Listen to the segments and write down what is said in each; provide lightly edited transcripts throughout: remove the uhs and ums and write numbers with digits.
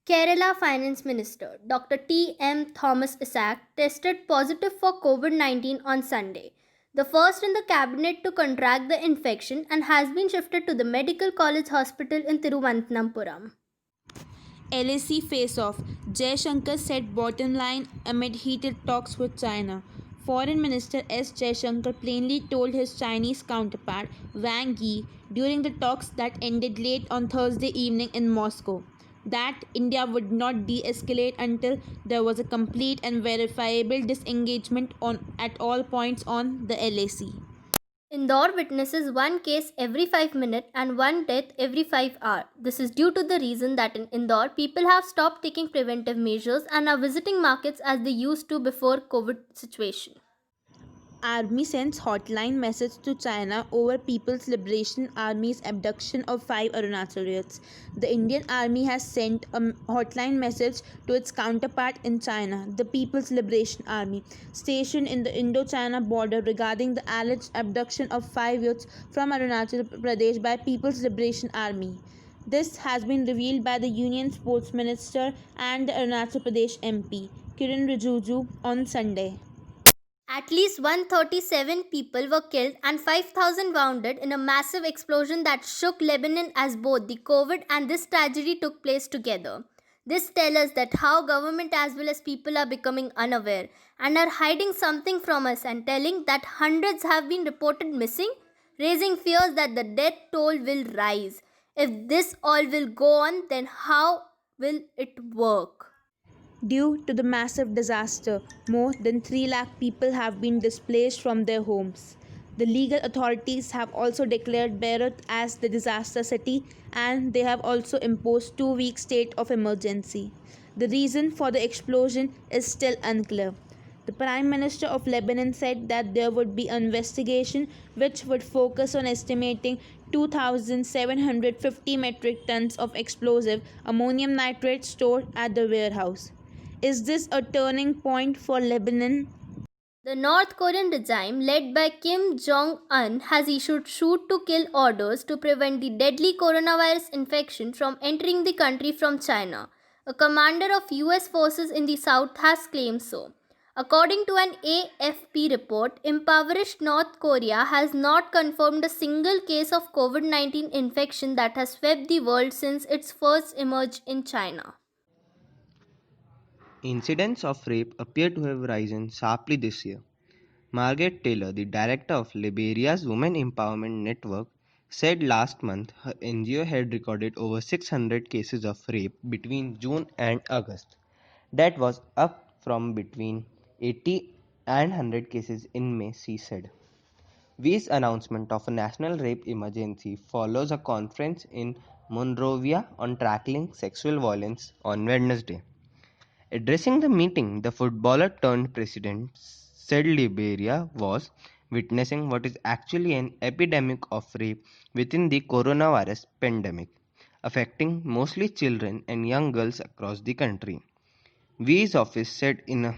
Kerala Finance Minister Dr. T.M. Thomas Isaac tested positive for COVID 19 on Sunday, the first in the cabinet to contract the infection, and has been shifted to the Medical College Hospital in Thiruvananthapuram. LAC face-off. Jaishankar said bottom line amid heated talks with China. Foreign Minister S. Jaishankar plainly told his Chinese counterpart Wang Yi during the talks that ended late on Thursday evening in Moscow that India would not de-escalate until there was a complete and verifiable disengagement at all points on the LAC. Indore witnesses one case every 5 minutes and one death every 5 hours. This is due to the reason that in Indore, people have stopped taking preventive measures and are visiting markets as they used to before COVID situation. Army sends hotline message to China over People's Liberation Army's abduction of 5 Arunachalites. The Indian Army has sent a hotline message to its counterpart in China, the People's Liberation Army, stationed in the Indo-China border regarding the alleged abduction of 5 youths from Arunachal Pradesh by People's Liberation Army. This has been revealed by the Union Sports Minister and the Arunachal Pradesh MP, Kiran Rijiju, on Sunday. At least 137 people were killed and 5,000 wounded in a massive explosion that shook Lebanon as both the COVID and this tragedy took place together. This tells us that how government as well as people are becoming unaware and are hiding something from us and telling that hundreds have been reported missing, raising fears that the death toll will rise. If this all will go on, then how will it work? Due to the massive disaster, more than 3 lakh people have been displaced from their homes. The legal authorities have also declared Beirut as the disaster city and they have also imposed 2-week state of emergency. The reason for the explosion is still unclear. The Prime Minister of Lebanon said that there would be an investigation which would focus on estimating 2,750 metric tons of explosive ammonium nitrate stored at the warehouse. Is this a turning point for Lebanon? The North Korean regime, led by Kim Jong un, has issued shoot to kill orders to prevent the deadly coronavirus infection from entering the country from China. A commander of US forces in the south has claimed so. According to an AFP report, impoverished North Korea has not confirmed a single case of COVID 19 infection that has swept the world since it first emerged in China. Incidents of rape appear to have risen sharply this year. Margaret Taylor, the director of Liberia's Women Empowerment Network, said last month her NGO had recorded over 600 cases of rape between June and August. That was up from between 80 and 100 cases in May, she said. V's announcement of a national rape emergency follows a conference in Monrovia on tackling sexual violence on Wednesday. Addressing the meeting, the footballer turned president said Liberia was witnessing what is actually an epidemic of rape within the coronavirus pandemic, affecting mostly children and young girls across the country. V's office said in a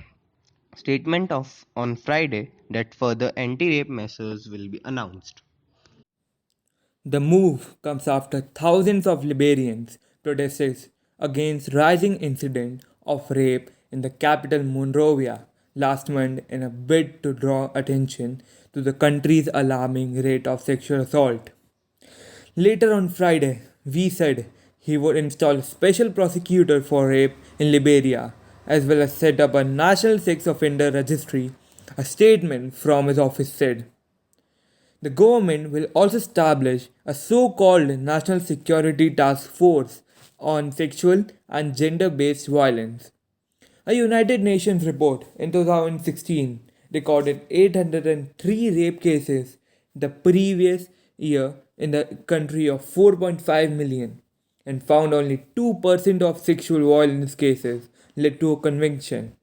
statement on Friday that further anti-rape measures will be announced. The move comes after thousands of Liberians protested against rising incidents of rape in the capital Monrovia last month in a bid to draw attention to the country's alarming rate of sexual assault. Later on Friday, V said he would install a special prosecutor for rape in Liberia, as well as set up a national sex offender registry, a statement from his office said. The government will also establish a so called National Security Task Force on sexual and gender based violence. A United Nations report in 2016 recorded 803 rape cases the previous year in the country of 4.5 million and found only 2% of sexual violence cases led to a conviction.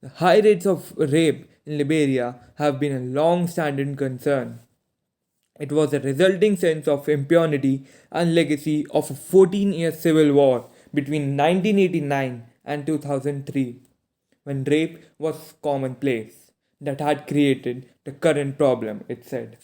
The high rates of rape in Liberia have been a long standing concern. It was a resulting sense of impunity and legacy of a 14-year civil war between 1989 and 2003, when rape was commonplace, that had created the current problem, it said.